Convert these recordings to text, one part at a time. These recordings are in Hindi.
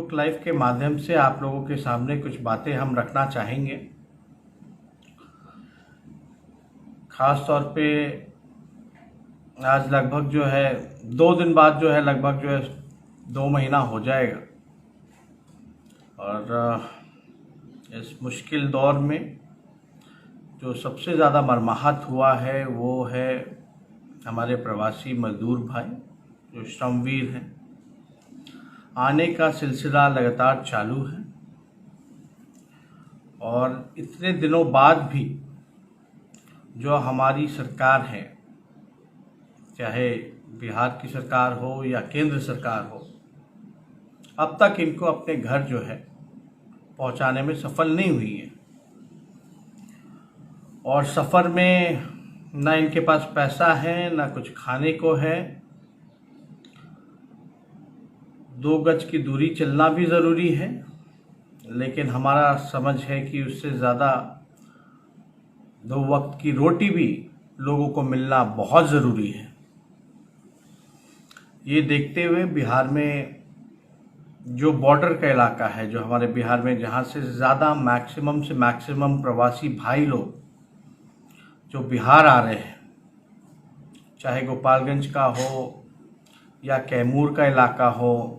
फेसबुक लाइव के माध्यम से आप लोगों के सामने कुछ बातें हम रखना चाहेंगे। ख़ास तौर पे आज लगभग जो है 2 दिन बाद जो है लगभग जो है 2 महीना हो जाएगा और इस मुश्किल दौर में जो सबसे ज़्यादा मरमाहत हुआ है वो है हमारे प्रवासी मजदूर भाई जो श्रमवीर हैं। आने का सिलसिला लगातार चालू है और इतने दिनों बाद भी जो हमारी सरकार है, चाहे बिहार की सरकार हो या केंद्र सरकार हो, अब तक इनको अपने घर जो है पहुंचाने में सफल नहीं हुई है। और सफ़र में ना इनके पास पैसा है, ना कुछ खाने को है। 2 गज की दूरी चलना भी ज़रूरी है, लेकिन हमारा समझ है कि उससे ज़्यादा 2 वक्त की रोटी भी लोगों को मिलना बहुत ज़रूरी है। ये देखते हुए बिहार में जो बॉर्डर का इलाका है, जो हमारे बिहार में जहाँ से ज़्यादा मैक्सिमम से मैक्सिमम प्रवासी भाई लोग जो बिहार आ रहे हैं, चाहे गोपालगंज का हो या कैमूर का इलाका हो,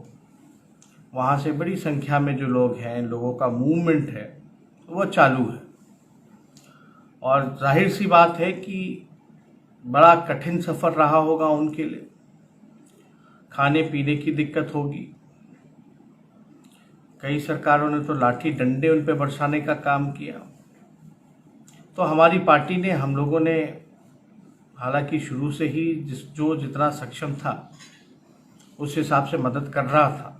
वहाँ से बड़ी संख्या में जो लोग हैं, लोगों का मूवमेंट है वो चालू है। और जाहिर सी बात है कि बड़ा कठिन सफ़र रहा होगा उनके लिए। खाने पीने की दिक्कत होगी। कई सरकारों ने तो लाठी डंडे उन पे बरसाने का काम किया। तो हमारी पार्टी ने, हम लोगों ने हालांकि शुरू से ही जितना सक्षम था उस हिसाब से मदद कर रहा था।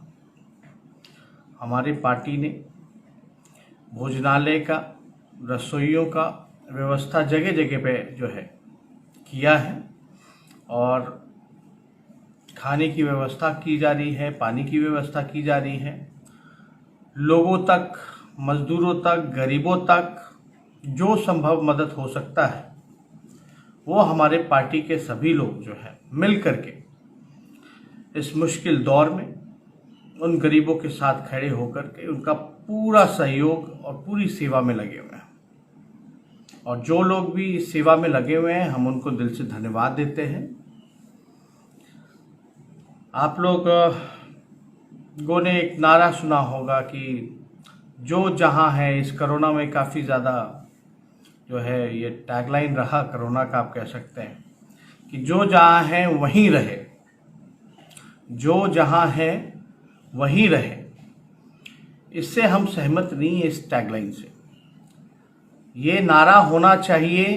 हमारी पार्टी ने भोजनालय का, रसोइयों का व्यवस्था जगह जगह पे जो है किया है और खाने की व्यवस्था की जा रही है, पानी की व्यवस्था की जा रही है। लोगों तक, मजदूरों तक, गरीबों तक जो संभव मदद हो सकता है वो हमारे पार्टी के सभी लोग जो है मिल करके इस मुश्किल दौर में उन गरीबों के साथ खड़े होकर के उनका पूरा सहयोग और पूरी सेवा में लगे हुए हैं। और जो लोग भी इस सेवा में लगे हुए हैं, हम उनको दिल से धन्यवाद देते हैं। आप लोगों ने एक नारा सुना होगा कि जो जहां है, इस कोरोना में काफ़ी ज़्यादा जो है ये टैगलाइन रहा कोरोना का, आप कह सकते हैं कि जो जहां है वहीं रहे, जो जहां है वहीं रहे। इससे हम सहमत नहीं हैं, इस टैगलाइन से। ये नारा होना चाहिए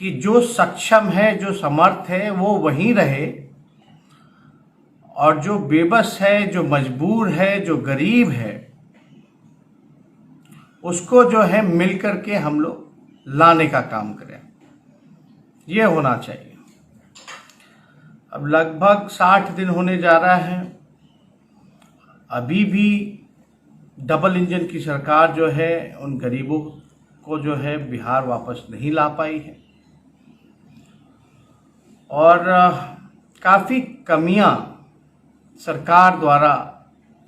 कि जो सक्षम है, जो समर्थ है वो वहीं रहे और जो बेबस है, जो मजबूर है, जो गरीब है, उसको जो है मिल करके हम लोग लाने का काम करें। ये होना चाहिए। अब लगभग 60 दिन होने जा रहा है। अभी भी डबल इंजन की सरकार जो है उन गरीबों को जो है बिहार वापस नहीं ला पाई है और काफ़ी कमियां सरकार द्वारा,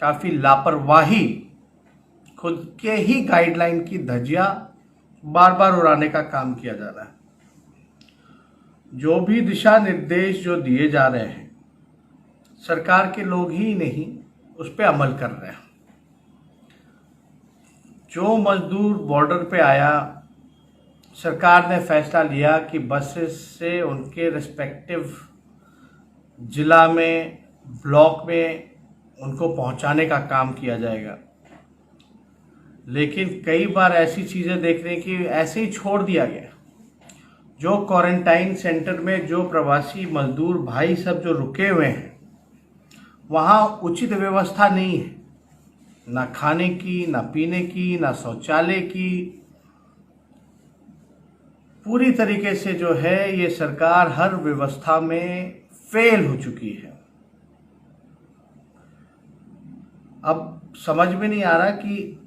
काफ़ी लापरवाही, खुद के ही गाइडलाइन की धज्जियां बार बार उड़ाने का काम किया जा रहा है। जो भी दिशा निर्देश जो दिए जा रहे हैं, सरकार के लोग ही नहीं उस पर अमल कर रहे हैं। जो मजदूर बॉर्डर पे आया, सरकार ने फैसला लिया कि बसेस से उनके रिस्पेक्टिव जिला में, ब्लॉक में उनको पहुंचाने का काम किया जाएगा। लेकिन कई बार ऐसी चीज़ें देखने की ऐसे ही छोड़ दिया गया। जो क्वारंटाइन सेंटर में जो प्रवासी मजदूर भाई सब जो रुके हुए हैं, वहाँ उचित व्यवस्था नहीं है, ना खाने की, ना पीने की, ना शौचालय की। पूरी तरीके से जो है ये सरकार हर व्यवस्था में फेल हो चुकी है। अब समझ में नहीं आ रहा कि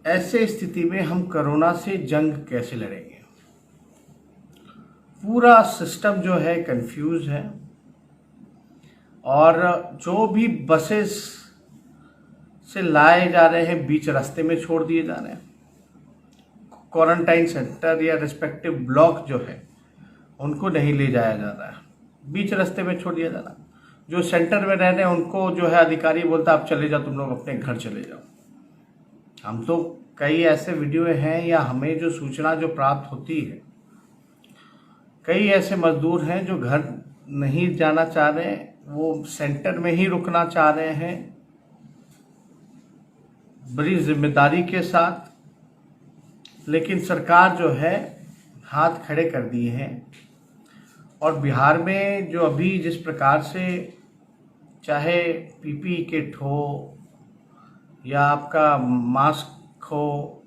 ऐसे स्थिति में हम कोरोना से जंग कैसे लड़ेंगे। पूरा सिस्टम जो है कंफ्यूज है और जो भी बसेस से लाए जा रहे हैं, बीच रास्ते में छोड़ दिए जा रहे हैं। क्वारंटाइन सेंटर या रिस्पेक्टिव ब्लॉक जो है उनको नहीं ले जाया जा रहा है, बीच रास्ते में छोड़ दिया जा रहा है। जो सेंटर में रह रहे हैं उनको जो है अधिकारी बोलता है आप चले जाओ, तुम लोग अपने घर चले जाओ। हम तो कई ऐसे वीडियो हैं या हमें जो सूचना जो प्राप्त होती है, कई ऐसे मजदूर हैं जो घर नहीं जाना चाह रहे हैं, वो सेंटर में ही रुकना चाह रहे हैं बड़ी जिम्मेदारी के साथ, लेकिन सरकार जो है हाथ खड़े कर दिए हैं। और बिहार में जो अभी जिस प्रकार से चाहे पीपीई किट हो या आपका मास्क हो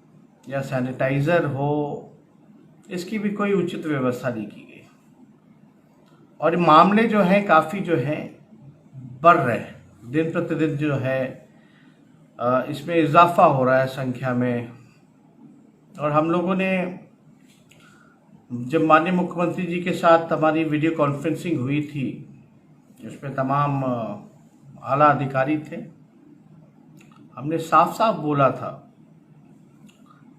या सैनिटाइज़र हो, इसकी भी कोई उचित व्यवस्था नहीं की गई और मामले जो हैं काफ़ी जो हैं बढ़ रहे हैं, दिन प्रतिदिन जो है इसमें इजाफा हो रहा है संख्या में। और हम लोगों ने जब माननीय मुख्यमंत्री जी के साथ हमारी वीडियो कॉन्फ्रेंसिंग हुई थी, उसमें तमाम आला अधिकारी थे, हमने साफ साफ बोला था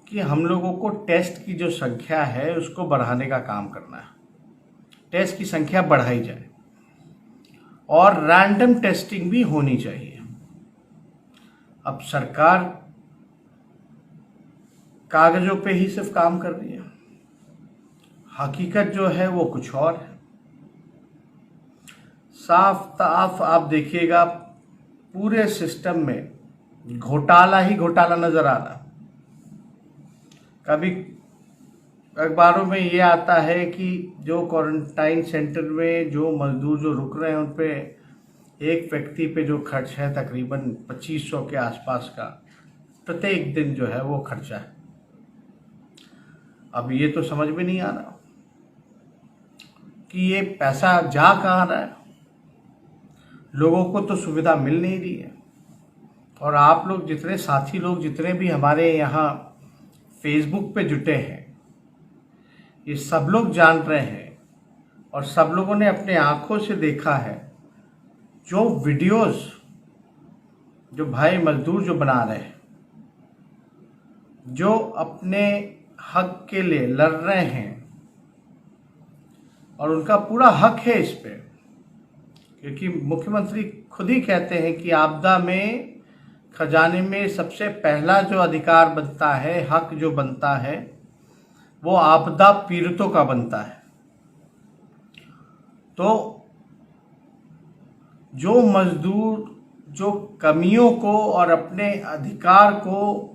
कि हम लोगों को टेस्ट की जो संख्या है उसको बढ़ाने का काम करना है, टेस्ट की संख्या बढ़ाई जाए और रैंडम टेस्टिंग भी होनी चाहिए। अब सरकार कागजों पे ही सिर्फ काम कर रही है, हकीकत जो है वो कुछ और है। साफ साफ आप देखिएगा पूरे सिस्टम में घोटाला ही घोटाला नजर आ रहा। कभी अखबारों में ये आता है कि जो क्वारंटाइन सेंटर में जो मजदूर जो रुक रहे हैं उन पे एक व्यक्ति पे जो खर्च है तकरीबन 2500 के आसपास का प्रत्येक दिन जो है वो खर्चा है। अब ये तो समझ में नहीं आ रहा कि ये पैसा जा कहाँ रहा है, लोगों को तो सुविधा मिल नहीं रही है। और आप लोग जितने साथी लोग जितने भी हमारे यहाँ फेसबुक पे जुटे हैं, ये सब लोग जान रहे हैं और सब लोगों ने अपने आंखों से देखा है जो वीडियोस जो भाई मजदूर जो बना रहे हैं, जो अपने हक के लिए लड़ रहे हैं और उनका पूरा हक है इस पे, क्योंकि मुख्यमंत्री खुद ही कहते हैं कि आपदा में खजाने में सबसे पहला जो अधिकार बनता है, हक जो बनता है, वो आपदा पीड़ितों का बनता है। तो जो मजदूर जो कमियों को और अपने अधिकार को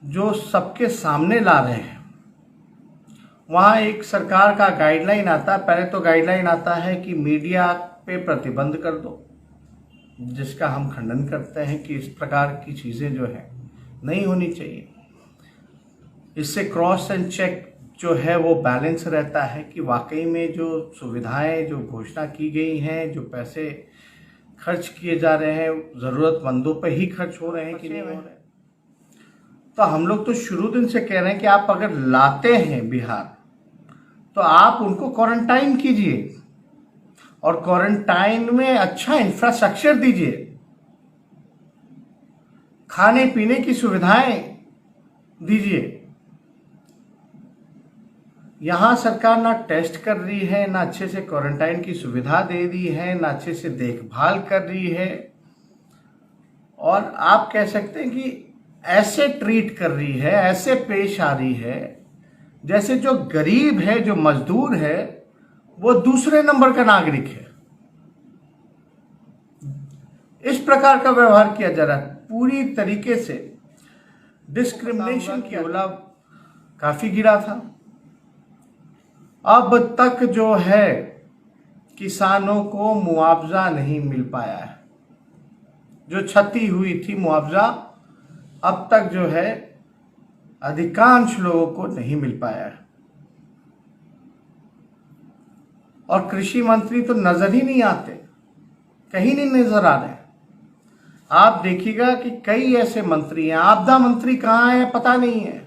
जो सबके सामने ला रहे हैं, वहाँ एक सरकार का गाइडलाइन आता है। पहले तो गाइडलाइन आता है कि मीडिया पे प्रतिबंध कर दो, जिसका हम खंडन करते हैं कि इस प्रकार की चीज़ें जो है नहीं होनी चाहिए। इससे क्रॉस एंड चेक जो है वो बैलेंस रहता है कि वाकई में जो सुविधाएं जो घोषणा की गई हैं, जो पैसे खर्च किए जा रहे हैं, ज़रूरतमंदों पे ही खर्च हो रहे हैं कि नहीं हो रहे हैं। तो हम लोग तो शुरू दिन से कह रहे हैं कि आप अगर लाते हैं बिहार तो आप उनको क्वारंटाइन कीजिए और क्वारंटाइन में अच्छा इंफ्रास्ट्रक्चर दीजिए, खाने पीने की सुविधाएं दीजिए। यहाँ सरकार ना टेस्ट कर रही है, ना अच्छे से क्वारंटाइन की सुविधा दे रही है, ना अच्छे से देखभाल कर रही है, और आप कह सकते हैं कि ऐसे ट्रीट कर रही है, ऐसे पेश आ रही है जैसे जो गरीब है, जो मजदूर है, वो दूसरे नंबर का नागरिक है। इस प्रकार का व्यवहार किया जा रहा है, पूरी तरीके से डिस्क्रिमिनेशन की ओला काफी गिरा था। अब तक जो है किसानों को मुआवजा नहीं मिल पाया है, जो क्षति हुई थी मुआवजा अब तक जो है अधिकांश लोगों को नहीं मिल पाया है। और कृषि मंत्री तो नजर ही नहीं आते, कहीं नहीं नजर आ रहे। आप देखिएगा कि कई ऐसे मंत्री हैं, आपदा मंत्री कहाँ है पता नहीं है,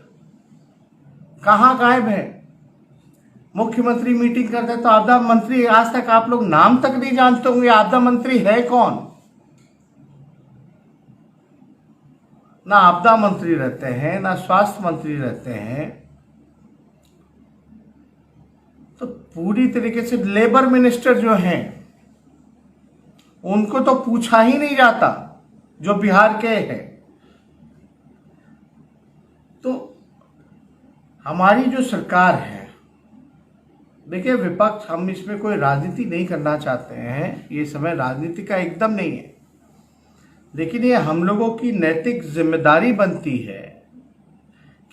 कहाँ गायब है। मुख्यमंत्री मीटिंग करते तो आपदा मंत्री, आज तक आप लोग नाम तक नहीं जानते होंगे आपदा मंत्री है कौन। ना आपदा मंत्री रहते हैं, ना स्वास्थ्य मंत्री रहते हैं। तो पूरी तरीके से लेबर मिनिस्टर जो हैं उनको तो पूछा ही नहीं जाता, जो बिहार के हैं। तो हमारी जो सरकार है, देखिए विपक्ष, हम इसमें कोई राजनीति नहीं करना चाहते हैं, ये समय राजनीति का एकदम नहीं है, लेकिन ये हम लोगों की नैतिक जिम्मेदारी बनती है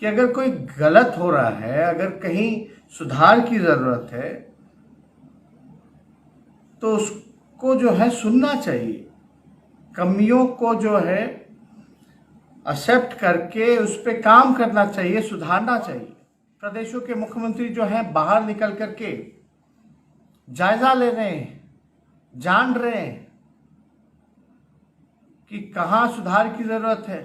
कि अगर कोई गलत हो रहा है, अगर कहीं सुधार की जरूरत है, तो उसको जो है सुनना चाहिए, कमियों को जो है एक्सेप्ट करके उस पर काम करना चाहिए, सुधारना चाहिए। प्रदेशों के मुख्यमंत्री जो हैं बाहर निकल करके जायजा ले रहे हैं, जान रहे हैं कि कहाँ सुधार की जरूरत है,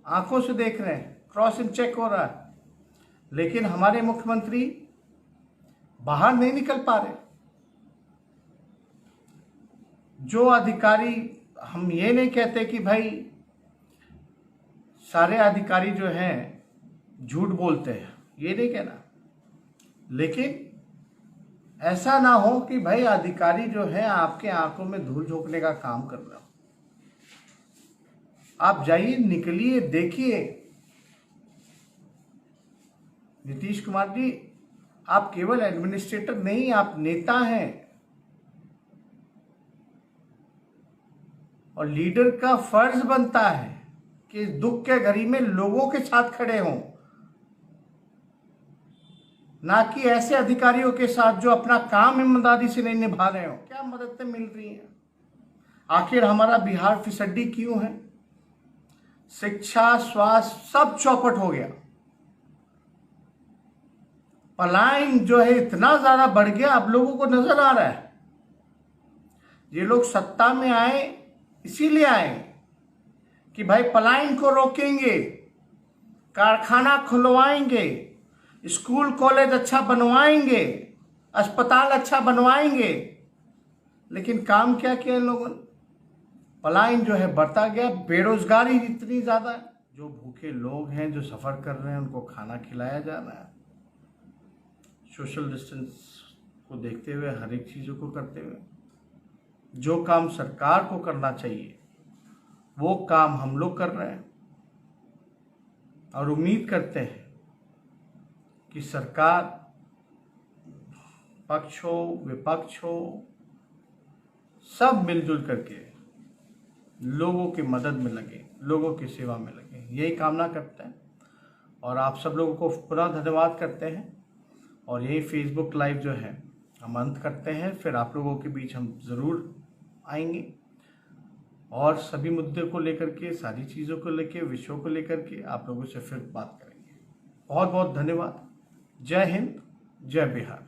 आंखों से देख रहे हैं, क्रॉस एंड चेक हो रहा है। लेकिन हमारे मुख्यमंत्री बाहर नहीं निकल पा रहे। जो अधिकारी, हम ये नहीं कहते कि भाई सारे अधिकारी जो हैं झूठ बोलते हैं, ये नहीं कहना, लेकिन ऐसा ना हो कि भाई अधिकारी जो है आपके आंखों में धूल झोंकने का काम कर रहा हो। आप जाइए, निकलिए, देखिए। नीतीश कुमार जी, आप केवल एडमिनिस्ट्रेटर नहीं, आप नेता हैं, और लीडर का फर्ज बनता है कि दुख के घड़ी में लोगों के साथ खड़े हों, ना कि ऐसे अधिकारियों के साथ जो अपना काम ईमानदारी से नहीं निभा रहे हो। क्या मददें मिल रही हैं? आखिर हमारा बिहार फिसड्डी क्यों है? शिक्षा, स्वास्थ्य सब चौपट हो गया। पलायन जो है इतना ज्यादा बढ़ गया, अब लोगों को नजर आ रहा है। ये लोग सत्ता में आए इसीलिए आए कि भाई पलायन को रोकेंगे, कारखाना खुलवाएंगे, स्कूल कॉलेज अच्छा बनवाएंगे, अस्पताल अच्छा बनवाएंगे। लेकिन काम क्या किया इन लोगों ने? पलायन जो है बढ़ता गया, बेरोजगारी इतनी ज्यादा है। जो भूखे लोग हैं, जो सफर कर रहे हैं, उनको खाना खिलाया जा रहा है, सोशल डिस्टेंस को देखते हुए, हर एक चीजों को करते हुए। जो काम सरकार को करना चाहिए वो काम हम लोग कर रहे हैं, और उम्मीद करते हैं कि सरकार, पक्ष हो विपक्ष हो, सब मिलजुल करके लोगों की मदद में लगे, लोगों की सेवा में लगे, यही कामना करते हैं। और आप सब लोगों को पुनः धन्यवाद करते हैं। और यही फेसबुक लाइव जो है हम अंत करते हैं, फिर आप लोगों के बीच हम ज़रूर आएंगे और सभी मुद्दे को लेकर के, सारी चीज़ों को लेकर, विषयों को लेकर के आप लोगों से फिर बात करेंगे। बहुत बहुत धन्यवाद। जय हिंद, जय बिहार।